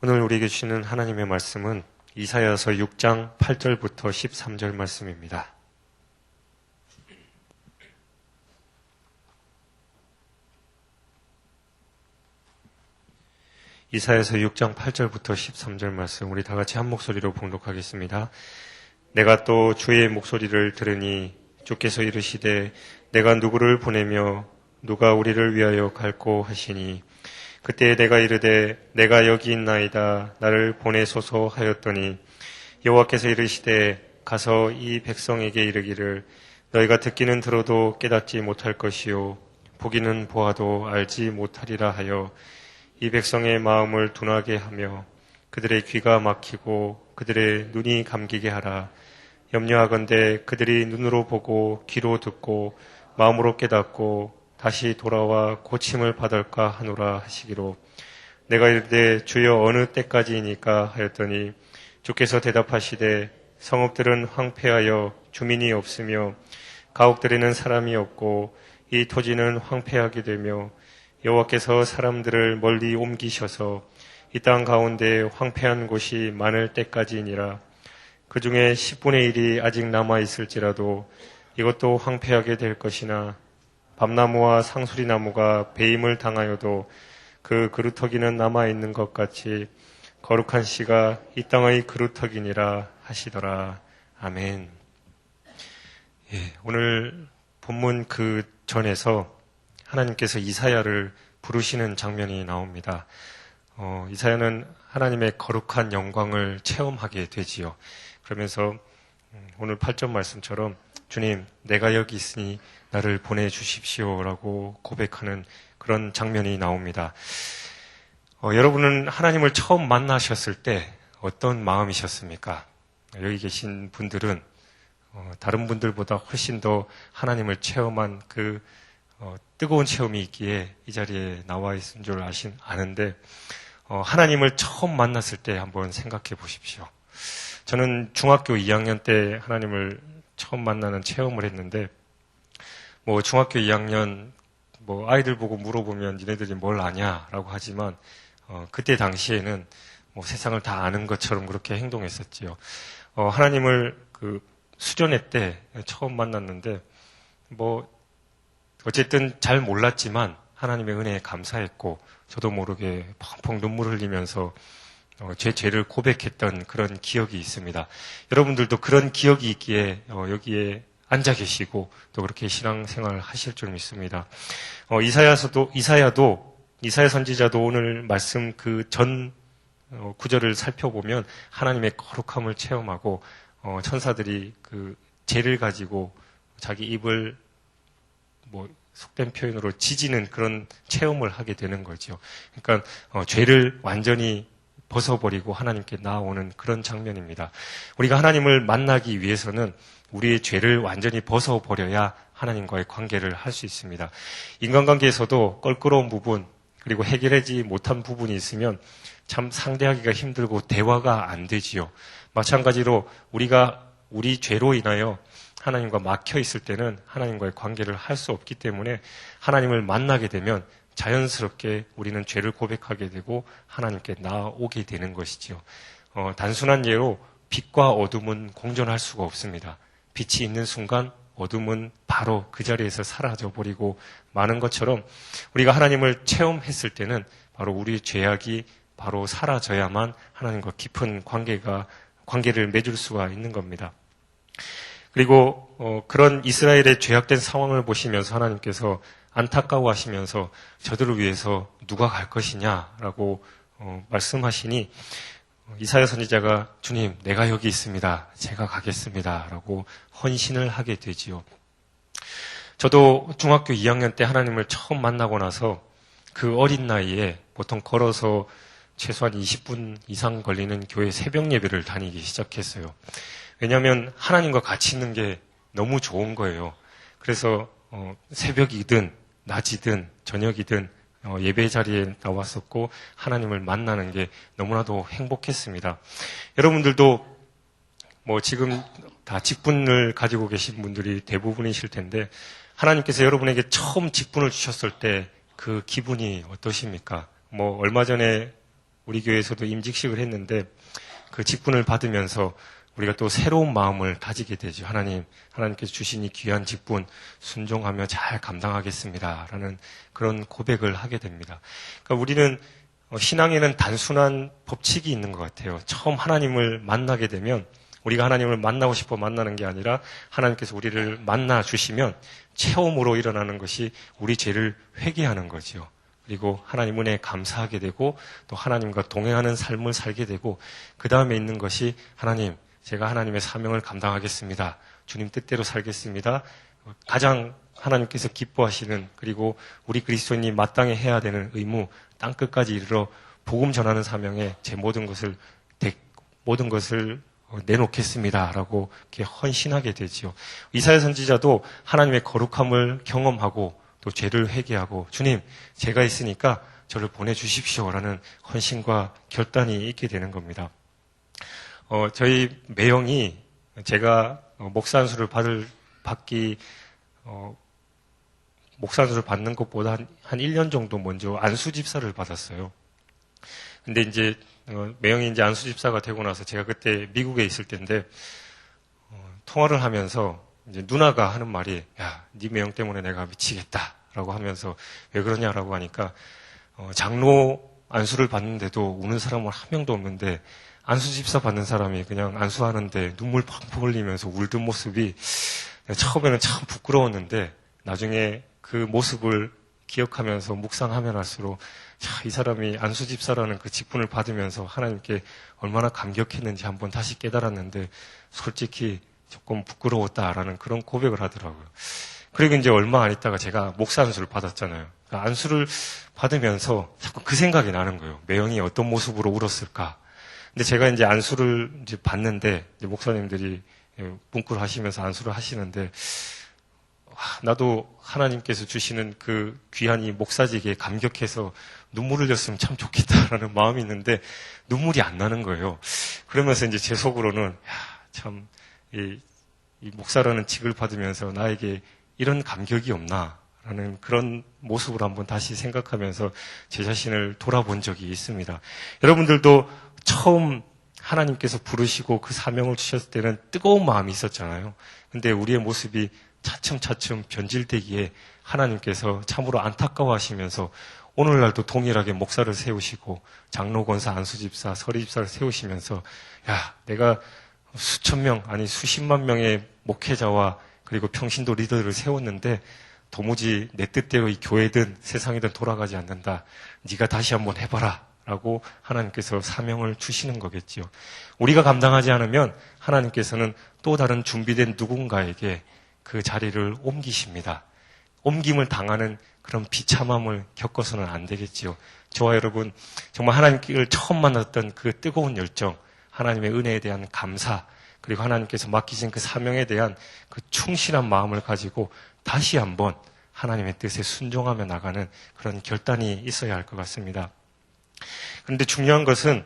오늘 우리에게 주시는 하나님의 말씀은 이사야서 6장 8절부터 13절 말씀입니다. 이사야서 6장 8절부터 13절 말씀 우리 다 같이 한 목소리로 봉독하겠습니다. 내가 또 주의 목소리를 들으니 주께서 이르시되 내가 누구를 보내며 누가 우리를 위하여 갈꼬 하시니 그때 내가 이르되 내가 여기 있나이다 나를 보내소서 하였더니 여호와께서 이르시되 가서 이 백성에게 이르기를 너희가 듣기는 들어도 깨닫지 못할 것이요 보기는 보아도 알지 못하리라 하여 이 백성의 마음을 둔하게 하며 그들의 귀가 막히고 그들의 눈이 감기게 하라. 염려하건대 그들이 눈으로 보고 귀로 듣고 마음으로 깨닫고 다시 돌아와 고침을 받을까 하노라 하시기로 내가 이르되 주여 어느 때까지이니까 하였더니 주께서 대답하시되 성읍들은 황폐하여 주민이 없으며 가옥들에는 사람이 없고 이 토지는 황폐하게 되며 여호와께서 사람들을 멀리 옮기셔서 이 땅 가운데 황폐한 곳이 많을 때까지이니라. 그 중에 10분의 1이 아직 남아있을지라도 이것도 황폐하게 될 것이나 밤나무와 상수리나무가 배임을 당하여도 그 그루터기는 남아있는 것 같이 거룩한 씨가 이 땅의 그루터기니라 하시더라. 아멘. 오늘 본문 그 전에서 하나님께서 이사야를 부르시는 장면이 나옵니다. 이사야는 하나님의 거룩한 영광을 체험하게 되지요. 그러면서 오늘 8절 말씀처럼 주님, 내가 여기 있으니 나를 보내주십시오라고 고백하는 그런 장면이 나옵니다. 여러분은 하나님을 처음 만나셨을 때 어떤 마음이셨습니까? 여기 계신 분들은 다른 분들보다 훨씬 더 하나님을 체험한 그 뜨거운 체험이 있기에 이 자리에 나와 있는 줄 아는데 하나님을 처음 만났을 때 한번 생각해 보십시오. 저는 중학교 2학년 때 하나님을 처음 만나는 체험을 했는데 중학교 2학년 아이들 보고 물어보면 니네들이 뭘 아냐라고 하지만 그때 당시에는 세상을 다 아는 것처럼 그렇게 행동했었지요. 하나님을 그 수련회 때 처음 만났는데 어쨌든 잘 몰랐지만 하나님의 은혜에 감사했고 저도 모르게 펑펑 눈물 흘리면서 제 죄를 고백했던 그런 기억이 있습니다. 여러분들도 그런 기억이 있기에 여기에 앉아 계시고 또 그렇게 신앙생활을 하실 줄 믿습니다. 이사야 선지자도 오늘 말씀 그 전 구절을 살펴보면 하나님의 거룩함을 체험하고 천사들이 그 죄를 가지고 자기 입을 속된 표현으로 지지는 그런 체험을 하게 되는 거죠. 그러니까 죄를 완전히 벗어버리고 하나님께 나아오는 그런 장면입니다. 우리가 하나님을 만나기 위해서는 우리의 죄를 완전히 벗어버려야 하나님과의 관계를 할 수 있습니다. 인간관계에서도 껄끄러운 부분 그리고 해결하지 못한 부분이 있으면 참 상대하기가 힘들고 대화가 안 되지요. 마찬가지로 우리가 우리 죄로 인하여 하나님과 막혀 있을 때는 하나님과의 관계를 할 수 없기 때문에 하나님을 만나게 되면 자연스럽게 우리는 죄를 고백하게 되고 하나님께 나아오게 되는 것이지요. 단순한 예로 빛과 어둠은 공존할 수가 없습니다. 빛이 있는 순간 어둠은 바로 그 자리에서 사라져버리고 마는 것처럼 우리가 하나님을 체험했을 때는 바로 우리의 죄악이 바로 사라져야만 하나님과 깊은 관계를 맺을 수가 있는 겁니다. 그리고 그런 이스라엘의 죄악된 상황을 보시면서 하나님께서 안타까워하시면서 저들을 위해서 누가 갈 것이냐라고 말씀하시니 이사야 선지자가 주님 내가 여기 있습니다. 제가 가겠습니다. 라고 헌신을 하게 되지요. 저도 중학교 2학년 때 하나님을 처음 만나고 나서 그 어린 나이에 보통 걸어서 최소한 20분 이상 걸리는 교회 새벽 예배를 다니기 시작했어요. 왜냐하면 하나님과 같이 있는 게 너무 좋은 거예요. 그래서 새벽이든 낮이든 저녁이든 예배 자리에 나왔었고 하나님을 만나는 게 너무나도 행복했습니다. 여러분들도 지금 다 직분을 가지고 계신 분들이 대부분이실 텐데 하나님께서 여러분에게 처음 직분을 주셨을 때 그 기분이 어떠십니까? 얼마 전에 우리 교회에서도 임직식을 했는데 그 직분을 받으면서 우리가 또 새로운 마음을 다지게 되죠. 하나님께서 주신 이 귀한 직분 순종하며 잘 감당하겠습니다. 라는 그런 고백을 하게 됩니다. 그러니까 우리는 신앙에는 단순한 법칙이 있는 것 같아요. 처음 하나님을 만나게 되면 우리가 하나님을 만나고 싶어 만나는 게 아니라 하나님께서 우리를 만나 주시면 체험으로 일어나는 것이 우리 죄를 회개하는 거지요. 그리고 하나님 은혜에 감사하게 되고 또 하나님과 동행하는 삶을 살게 되고 그 다음에 있는 것이 하나님, 제가 하나님의 사명을 감당하겠습니다. 주님 뜻대로 살겠습니다. 가장 하나님께서 기뻐하시는 그리고 우리 그리스도인이 마땅히 해야 되는 의무 땅끝까지 이르러 복음 전하는 사명에 제 모든 것을 내놓겠습니다라고 이렇게 헌신하게 되지요. 이사야 선지자도 하나님의 거룩함을 경험하고 또 죄를 회개하고 주님, 제가 있으니까 저를 보내주십시오라는 헌신과 결단이 있게 되는 겁니다. 저희 매형이 제가 목사 안수를 목사 안수를 받는 것보다 한 1년 정도 먼저 안수 집사를 받았어요. 근데 이제 매형이 이제 안수 집사가 되고 나서 제가 그때 미국에 있을 때인데 통화를 하면서 이제 누나가 하는 말이 야, 네 매형 때문에 내가 미치겠다라고 하면서 왜 그러냐라고 하니까 장로 안수를 받는데도 우는 사람은 한 명도 없는데 안수 집사 받는 사람이 그냥 안수하는데 눈물 펑펑 흘리면서 울던 모습이 처음에는 참 부끄러웠는데 나중에 그 모습을 기억하면서 묵상하면 할수록 이 사람이 안수 집사라는 그 직분을 받으면서 하나님께 얼마나 감격했는지 한번 다시 깨달았는데 솔직히 조금 부끄러웠다라는 그런 고백을 하더라고요. 그리고 이제 얼마 안 있다가 제가 목사 안수를 받았잖아요. 안수를 받으면서 자꾸 그 생각이 나는 거예요. 매형이 어떤 모습으로 울었을까? 근데 제가 이제 안수를 이제 받는데 이제 목사님들이 문구를 하시면서 안수를 하시는데 나도 하나님께서 주시는 그 귀한 이 목사직에 감격해서 눈물을 흘렸으면 참 좋겠다라는 마음이 있는데 눈물이 안 나는 거예요. 그러면서 이제 제 속으로는 참 이 목사라는 직을 받으면서 나에게 이런 감격이 없나라는 그런 모습을 한번 다시 생각하면서 제 자신을 돌아본 적이 있습니다. 여러분들도 처음 하나님께서 부르시고 그 사명을 주셨을 때는 뜨거운 마음이 있었잖아요. 근데 우리의 모습이 차츰차츰 변질되기에 하나님께서 참으로 안타까워하시면서 오늘날도 동일하게 목사를 세우시고 장로, 권사, 안수집사, 서리집사를 세우시면서 야, 내가 수천 명 아니 수십만 명의 목회자와 그리고 평신도 리더를 세웠는데 도무지 내 뜻대로 이 교회든 세상이든 돌아가지 않는다. 네가 다시 한번 해봐라 라고 하나님께서 사명을 주시는 거겠지요. 우리가 감당하지 않으면 하나님께서는 또 다른 준비된 누군가에게 그 자리를 옮기십니다. 옮김을 당하는 그런 비참함을 겪어서는 안 되겠지요. 저와 여러분 정말 하나님을 처음 만났던 그 뜨거운 열정, 하나님의 은혜에 대한 감사, 그리고 하나님께서 맡기신 그 사명에 대한 그 충실한 마음을 가지고 다시 한번 하나님의 뜻에 순종하며 나가는 그런 결단이 있어야 할 것 같습니다. 그런데 중요한 것은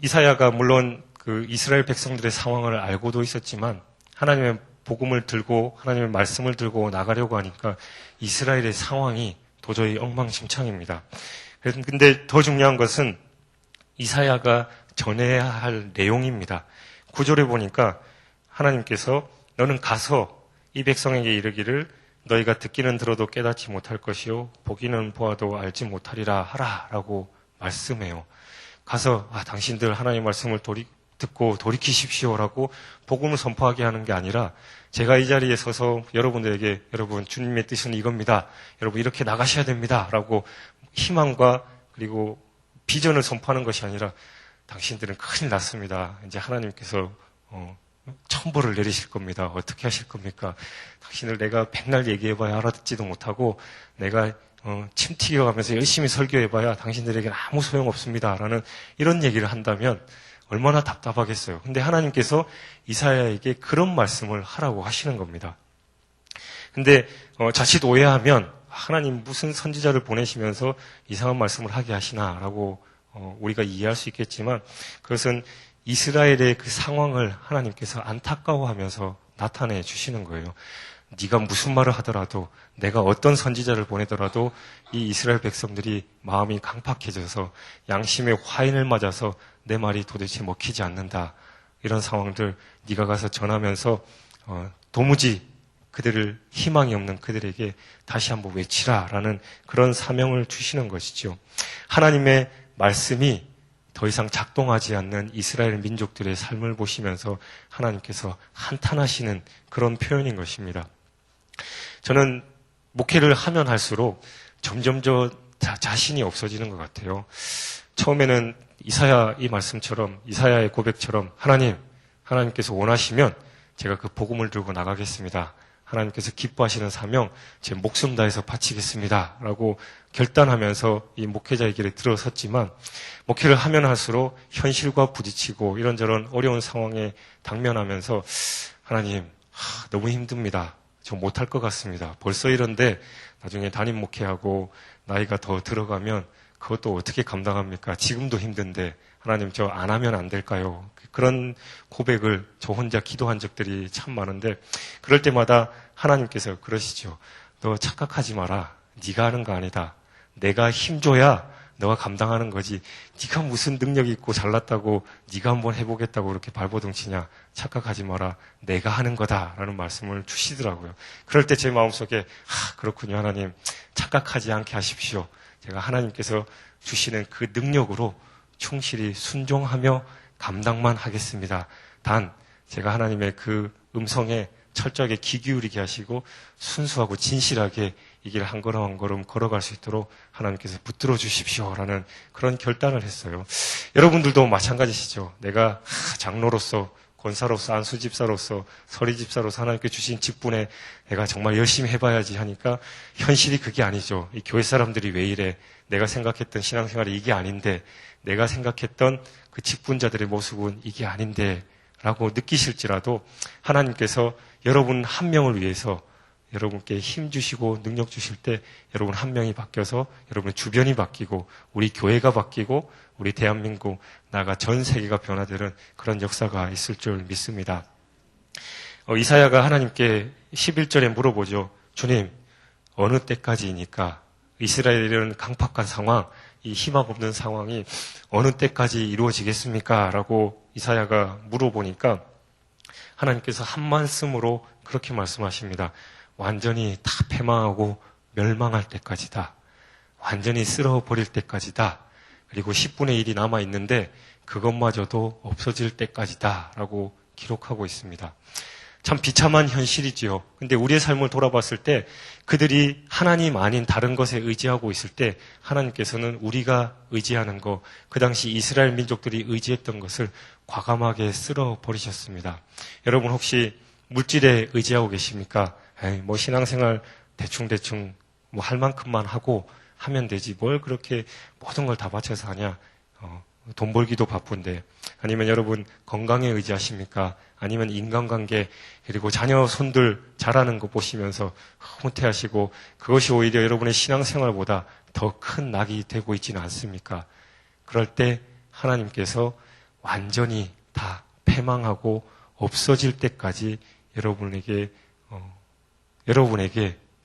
이사야가 물론 그 이스라엘 백성들의 상황을 알고도 있었지만 하나님의 복음을 들고 하나님의 말씀을 들고 나가려고 하니까 이스라엘의 상황이 도저히 엉망진창입니다. 그런데 더 중요한 것은 이사야가 전해야 할 내용입니다. 9절에 보니까 하나님께서 너는 가서 이 백성에게 이르기를 너희가 듣기는 들어도 깨닫지 못할 것이요 보기는 보아도 알지 못하리라 하라라고 말씀해요. 가서 당신들 하나님 말씀을 듣고 돌이키십시오라고 복음을 선포하게 하는 게 아니라 제가 이 자리에 서서 여러분들에게 여러분 주님의 뜻은 이겁니다. 여러분 이렇게 나가셔야 됩니다. 라고 희망과 그리고 비전을 선포하는 것이 아니라 당신들은 큰일 났습니다. 이제 하나님께서 천벌을 내리실 겁니다. 어떻게 하실 겁니까? 당신들 내가 백날 얘기해봐야 알아듣지도 못하고 내가 침 튀겨가면서 열심히 설교해봐야 당신들에게는 아무 소용없습니다. 라는 이런 얘기를 한다면 얼마나 답답하겠어요. 근데 하나님께서 이사야에게 그런 말씀을 하라고 하시는 겁니다. 근데 자칫 오해하면 하나님 무슨 선지자를 보내시면서 이상한 말씀을 하게 하시나라고 우리가 이해할 수 있겠지만 그것은 이스라엘의 그 상황을 하나님께서 안타까워하면서 나타내 주시는 거예요. 네가 무슨 말을 하더라도 내가 어떤 선지자를 보내더라도 이 이스라엘 백성들이 마음이 강팍해져서 양심의 화인을 맞아서 내 말이 도대체 먹히지 않는다. 이런 상황들 네가 가서 전하면서 도무지 그들을 희망이 없는 그들에게 다시 한번 외치라라는 그런 사명을 주시는 것이죠. 하나님의 말씀이 더 이상 작동하지 않는 이스라엘 민족들의 삶을 보시면서 하나님께서 한탄하시는 그런 표현인 것입니다. 저는 목회를 하면 할수록 점점 자신이 없어지는 것 같아요. 처음에는 이사야 이 말씀처럼, 이사야의 고백처럼 하나님께서 원하시면 제가 그 복음을 들고 나가겠습니다. 하나님께서 기뻐하시는 사명 제 목숨 다해서 바치겠습니다. 라고 결단하면서 이 목회자의 길에 들어섰지만 목회를 하면 할수록 현실과 부딪히고 이런저런 어려운 상황에 당면하면서 하나님 너무 힘듭니다. 저 못할 것 같습니다. 벌써 이런데 나중에 담임 목회하고 나이가 더 들어가면 그것도 어떻게 감당합니까? 지금도 힘든데 하나님 저 안 하면 안 될까요? 그런 고백을 저 혼자 기도한 적들이 참 많은데 그럴 때마다 하나님께서 그러시죠. 너 착각하지 마라. 네가 하는 거 아니다. 내가 힘줘야 너가 감당하는 거지. 네가 무슨 능력이 있고 잘났다고 네가 한번 해보겠다고 그렇게 발버둥치냐. 착각하지 마라. 내가 하는 거다라는 말씀을 주시더라고요. 그럴 때 제 마음속에 그렇군요. 하나님 착각하지 않게 하십시오. 제가 하나님께서 주시는 그 능력으로 충실히 순종하며 감당만 하겠습니다. 단 제가 하나님의 그 음성에 철저하게 귀 기울이게 하시고 순수하고 진실하게 이 길 한 걸음 한 걸음 걸어갈 수 있도록 하나님께서 붙들어 주십시오라는 그런 결단을 했어요. 여러분들도 마찬가지시죠. 내가 장로로서, 권사로서, 안수집사로서, 서리집사로서 하나님께 주신 직분에 내가 정말 열심히 해봐야지 하니까 현실이 그게 아니죠. 이 교회 사람들이 왜 이래? 내가 생각했던 신앙생활이 이게 아닌데, 내가 생각했던 그 직분자들의 모습은 이게 아닌데 라고 느끼실지라도 하나님께서 여러분 한 명을 위해서 여러분께 힘 주시고 능력 주실 때 여러분 한 명이 바뀌어서 여러분의 주변이 바뀌고 우리 교회가 바뀌고 우리 대한민국 나아가 전 세계가 변화되는 그런 역사가 있을 줄 믿습니다. 이사야가 하나님께 11절에 물어보죠. 주님, 어느 때까지이니까 이스라엘은 강팍한 상황, 이 희망 없는 상황이 어느 때까지 이루어지겠습니까? 라고 이사야가 물어보니까 하나님께서 한 말씀으로 그렇게 말씀하십니다. 완전히 다 패망하고 멸망할 때까지다. 완전히 쓸어버릴 때까지다. 그리고 10분의 1이 남아있는데 그것마저도 없어질 때까지다. 라고 기록하고 있습니다. 참 비참한 현실이지요. 근데 우리의 삶을 돌아봤을 때 그들이 하나님 아닌 다른 것에 의지하고 있을 때 하나님께서는 우리가 의지하는 것, 그 당시 이스라엘 민족들이 의지했던 것을 과감하게 쓸어버리셨습니다. 여러분 혹시 물질에 의지하고 계십니까? 뭐 신앙생활 대충 뭐 할 만큼만 하고 하면 되지. 뭘 그렇게 모든 걸 다 바쳐서 하냐. 돈 벌기도 바쁜데. 아니면 여러분 건강에 의지하십니까? 아니면 인간관계 그리고 자녀 손들 자라는 거 보시면서 후퇴하시고 그것이 오히려 여러분의 신앙생활보다 더 큰 낙이 되고 있지는 않습니까? 그럴 때 하나님께서 완전히 다 패망하고 없어질 때까지 여러분에게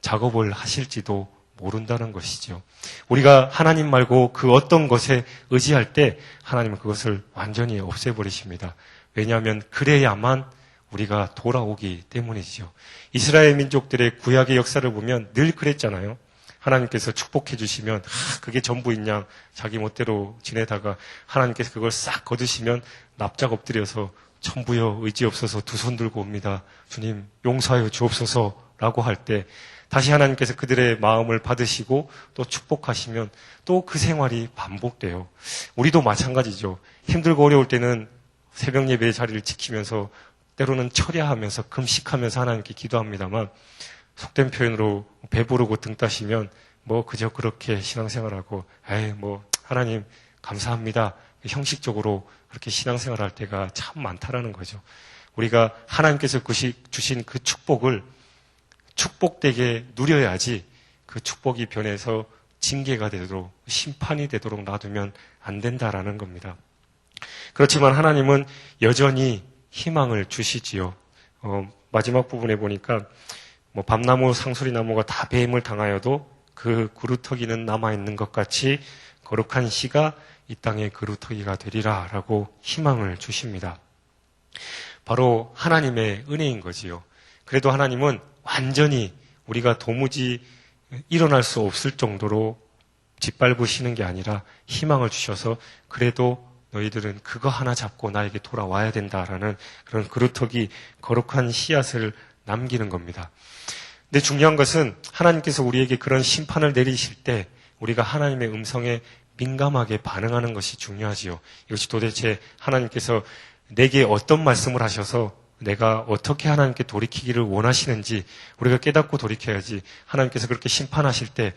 작업을 하실지도 모른다는 것이죠. 우리가 하나님 말고 그 어떤 것에 의지할 때 하나님은 그것을 완전히 없애버리십니다. 왜냐하면 그래야만 우리가 돌아오기 때문이죠. 이스라엘 민족들의 구약의 역사를 보면 늘 그랬잖아요. 하나님께서 축복해 주시면 그게 전부인 양 자기 멋대로 지내다가 하나님께서 그걸 싹 거두시면 납작 엎드려서 천부여 의지 없어서 두 손 들고 옵니다. 주님 용서하여 주옵소서라고 할 때 다시 하나님께서 그들의 마음을 받으시고 또 축복하시면 또 그 생활이 반복돼요. 우리도 마찬가지죠. 힘들고 어려울 때는 새벽 예배의 자리를 지키면서 때로는 철야하면서 금식하면서 하나님께 기도합니다만 속된 표현으로 배부르고 등 따시면 뭐 그저 그렇게 신앙생활하고 뭐 하나님 감사합니다. 형식적으로 그렇게 신앙생활할 때가 참 많다라는 거죠. 우리가 하나님께서 주신 그 축복을 축복되게 누려야지 그 축복이 변해서 징계가 되도록 심판이 되도록 놔두면 안 된다라는 겁니다. 그렇지만 하나님은 여전히 희망을 주시지요. 마지막 부분에 보니까 밤나무, 상수리나무가 다 배임을 당하여도 그 그루터기는 남아있는 것 같이 거룩한 씨가 이 땅의 그루터기가 되리라 라고 희망을 주십니다. 바로 하나님의 은혜인 거지요. 그래도 하나님은 완전히 우리가 도무지 일어날 수 없을 정도로 짓밟으시는 게 아니라 희망을 주셔서 그래도 너희들은 그거 하나 잡고 나에게 돌아와야 된다라는 그런 그루터기, 거룩한 씨앗을 남기는 겁니다. 근데 중요한 것은 하나님께서 우리에게 그런 심판을 내리실 때 우리가 하나님의 음성에 민감하게 반응하는 것이 중요하지요. 이것이 도대체 하나님께서 내게 어떤 말씀을 하셔서 내가 어떻게 하나님께 돌이키기를 원하시는지 우리가 깨닫고 돌이켜야지. 하나님께서 그렇게 심판하실 때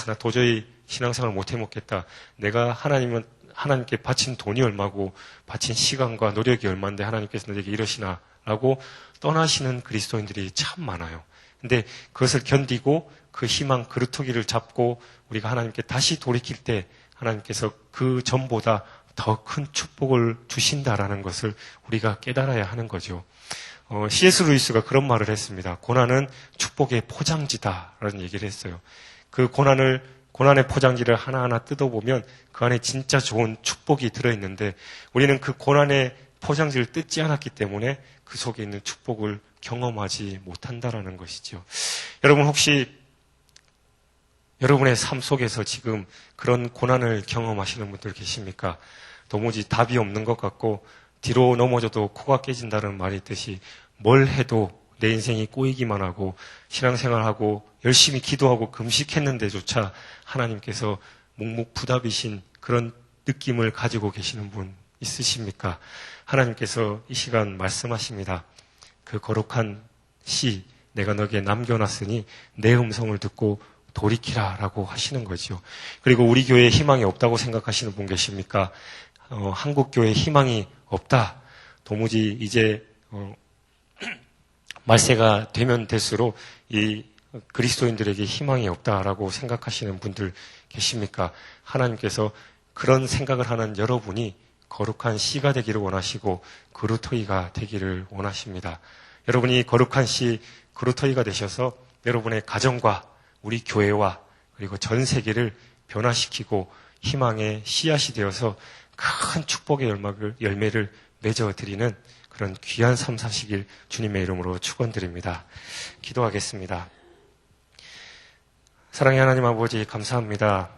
나 도저히 신앙생활 못 해먹겠다. 내가 하나님께 바친 돈이 얼마고 바친 시간과 노력이 얼마인데 하나님께서 내게 이러시나 라고 떠나시는 그리스도인들이 참 많아요. 근데 그것을 견디고 그 희망 그루터기를 잡고 우리가 하나님께 다시 돌이킬 때 하나님께서 그 전보다 더 큰 축복을 주신다라는 것을 우리가 깨달아야 하는 거죠. C.S. 루이스가 그런 말을 했습니다. 고난은 축복의 포장지다라는 얘기를 했어요. 그 고난의 포장지를 하나하나 뜯어보면 그 안에 진짜 좋은 축복이 들어있는데 우리는 그 고난의 포장지를 뜯지 않았기 때문에 그 속에 있는 축복을 경험하지 못한다라는 것이죠. 여러분 혹시 여러분의 삶 속에서 지금 그런 고난을 경험하시는 분들 계십니까? 도무지 답이 없는 것 같고 뒤로 넘어져도 코가 깨진다는 말이 있듯이 뭘 해도 내 인생이 꼬이기만 하고 신앙생활하고 열심히 기도하고 금식했는데조차 하나님께서 묵묵부답이신 그런 느낌을 가지고 계시는 분 있으십니까? 하나님께서 이 시간 말씀하십니다. 그 거룩한 씨 내가 너에게 남겨놨으니 내 음성을 듣고 돌이키라 라고 하시는 거죠. 그리고 우리 교회에 희망이 없다고 생각하시는 분 계십니까? 한국 교회에 희망이 없다. 도무지 이제 말세가 되면 될수록 이 그리스도인들에게 희망이 없다라고 생각하시는 분들 계십니까? 하나님께서 그런 생각을 하는 여러분이 거룩한 씨가 되기를 원하시고 그루터기가 되기를 원하십니다. 여러분이 거룩한 씨 그루터기가 되셔서 여러분의 가정과 우리 교회와 그리고 전 세계를 변화시키고 희망의 씨앗이 되어서 큰 축복의 열매를 맺어드리는 그런 귀한 삶 사시길 주님의 이름으로 축원드립니다. 기도하겠습니다. 사랑의 하나님 아버지 감사합니다.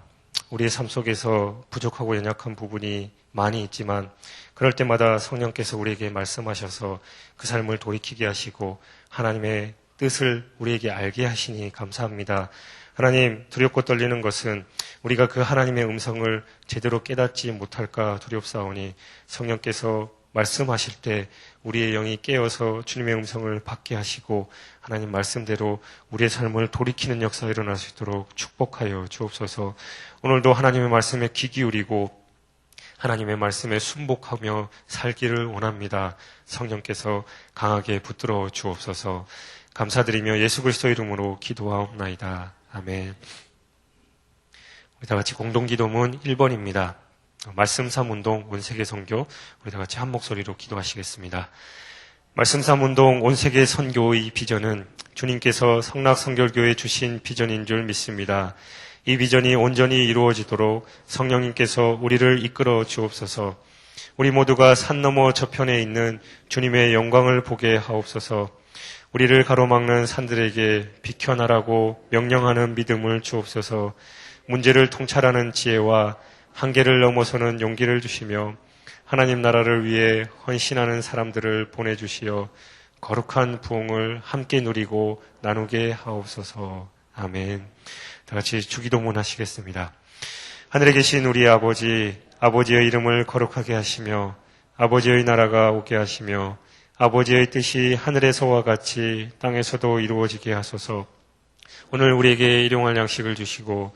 우리의 삶 속에서 부족하고 연약한 부분이 많이 있지만 그럴 때마다 성령께서 우리에게 말씀하셔서 그 삶을 돌이키게 하시고 하나님의 뜻을 우리에게 알게 하시니 감사합니다. 하나님, 두렵고 떨리는 것은 우리가 그 하나님의 음성을 제대로 깨닫지 못할까 두렵사오니 성령께서 말씀하실 때 우리의 영이 깨어서 주님의 음성을 받게 하시고 하나님 말씀대로 우리의 삶을 돌이키는 역사가 일어날 수 있도록 축복하여 주옵소서. 오늘도 하나님의 말씀에 귀 기울이고 하나님의 말씀에 순복하며 살기를 원합니다. 성령께서 강하게 붙들어 주옵소서. 감사드리며 예수 그리스도 이름으로 기도하옵나이다. 아멘. 우리 다 같이 공동기도문 1번입니다. 말씀 삼 운동 온 세계 선교 우리 다 같이 한 목소리로 기도하시겠습니다. 말씀 삼 운동 온 세계 선교의 비전은 주님께서 성락성결교에 주신 비전인 줄 믿습니다. 이 비전이 온전히 이루어지도록 성령님께서 우리를 이끌어 주옵소서. 우리 모두가 산 너머 저편에 있는 주님의 영광을 보게 하옵소서. 우리를 가로막는 산들에게 비켜나라고 명령하는 믿음을 주옵소서. 문제를 통찰하는 지혜와 한계를 넘어서는 용기를 주시며 하나님 나라를 위해 헌신하는 사람들을 보내주시어 거룩한 부흥을 함께 누리고 나누게 하옵소서. 아멘. 다 같이 주기도문 하시겠습니다. 하늘에 계신 우리 아버지, 아버지의 이름을 거룩하게 하시며 아버지의 나라가 오게 하시며 아버지의 뜻이 하늘에서와 같이 땅에서도 이루어지게 하소서. 오늘 우리에게 일용할 양식을 주시고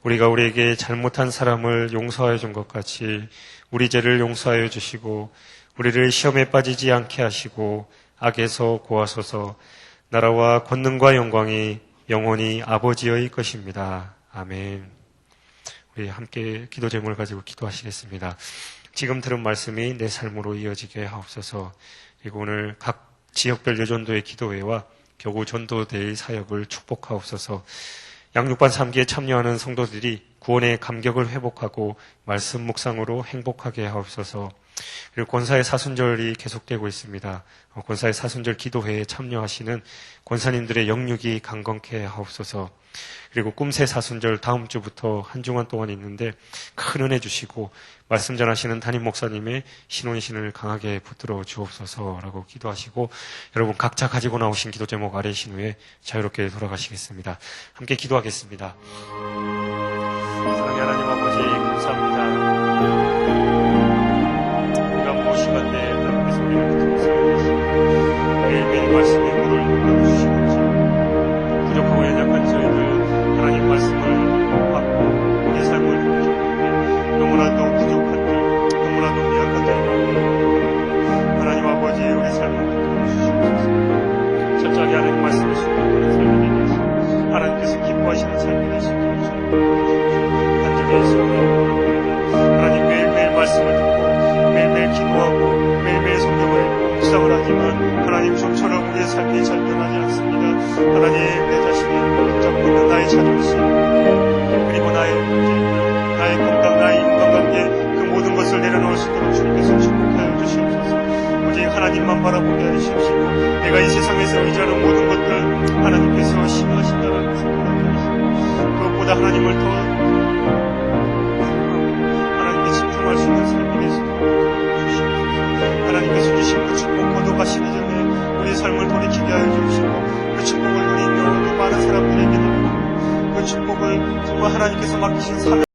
우리가 우리에게 잘못한 사람을 용서하여 준 것 같이 우리 죄를 용서하여 주시고 우리를 시험에 빠지지 않게 하시고 악에서 구하소서. 나라와 권능과 영광이 영원히 아버지의 것입니다. 아멘. 우리 함께 기도 제목을 가지고 기도하시겠습니다. 지금 들은 말씀이 내 삶으로 이어지게 하옵소서. 그리고 오늘 각 지역별 여전도의 기도회와 교구 전도대의 사역을 축복하옵소서. 양육반 3기에 참여하는 성도들이 구원의 감격을 회복하고 말씀 묵상으로 행복하게 하옵소서. 그리고 권사의 사순절이 계속되고 있습니다. 권사의 사순절 기도회에 참여하시는 권사님들의 영육이 강건케 하옵소서. 그리고 꿈새 사순절 다음 주부터 한 주간 동안 있는데 큰 은혜 주시고 말씀 전하시는 담임 목사님의 신혼신을 강하게 붙들어 주옵소서라고 기도하시고, 여러분 각자 가지고 나오신 기도 제목 아뢰신 후에 자유롭게 돌아가시겠습니다. 함께 기도하겠습니다. 사랑의 하나님 아버지, 감사합니다. 우리가 무엇인가 때 하나님의 소리를 듣면서 매일매일 말씀의 물을 흘려주시는지, 부족하고 연약한 저희들 하나님 말씀을 받고 우리 삶을 부족한데, 너무나도 부족한데, 너무나도 미약한데, 하나님 아버지 우리 삶을 붙들어주시옵소서. 철저하게 하나님 말씀을 순종하는 삶이 되게 하시고 하나님께서 기뻐하시는 삶이 되시게 해주시옵소서. 간절히 예수님을 하나님 매일매일 말씀을 듣고 매일매일 기도하고 매일매일 성경을 묵상을 하지만 하나님 좀처럼 우리의 삶이 잘 변하지 않습니다. 하나님, 내 자신이 붙잡고 있는 나의 자존심, 그리고 나의 문제들, 나의 건강, 나의 인간관계, 그 모든 것을 내려놓을 수 있도록 주님께서 축복하여 주시옵소서. 오직 하나님만 바라보게 하시옵시고 내가 이 세상에서 의지하는 모든 것들 하나님께서 심하신다는 생각을 하시고 그것보다 하나님을 더 하나님께 집중할 수 있는 삶이 되시도록 주시옵소서. 하나님께서 주신 그 축복 거둬가시기 전에 우리 삶을 돌이키게 하여 주시고 그 축복을 누리며 또 많은 사람들에게 나누고 그 축복을 정말 하나님께서 맡기신 사명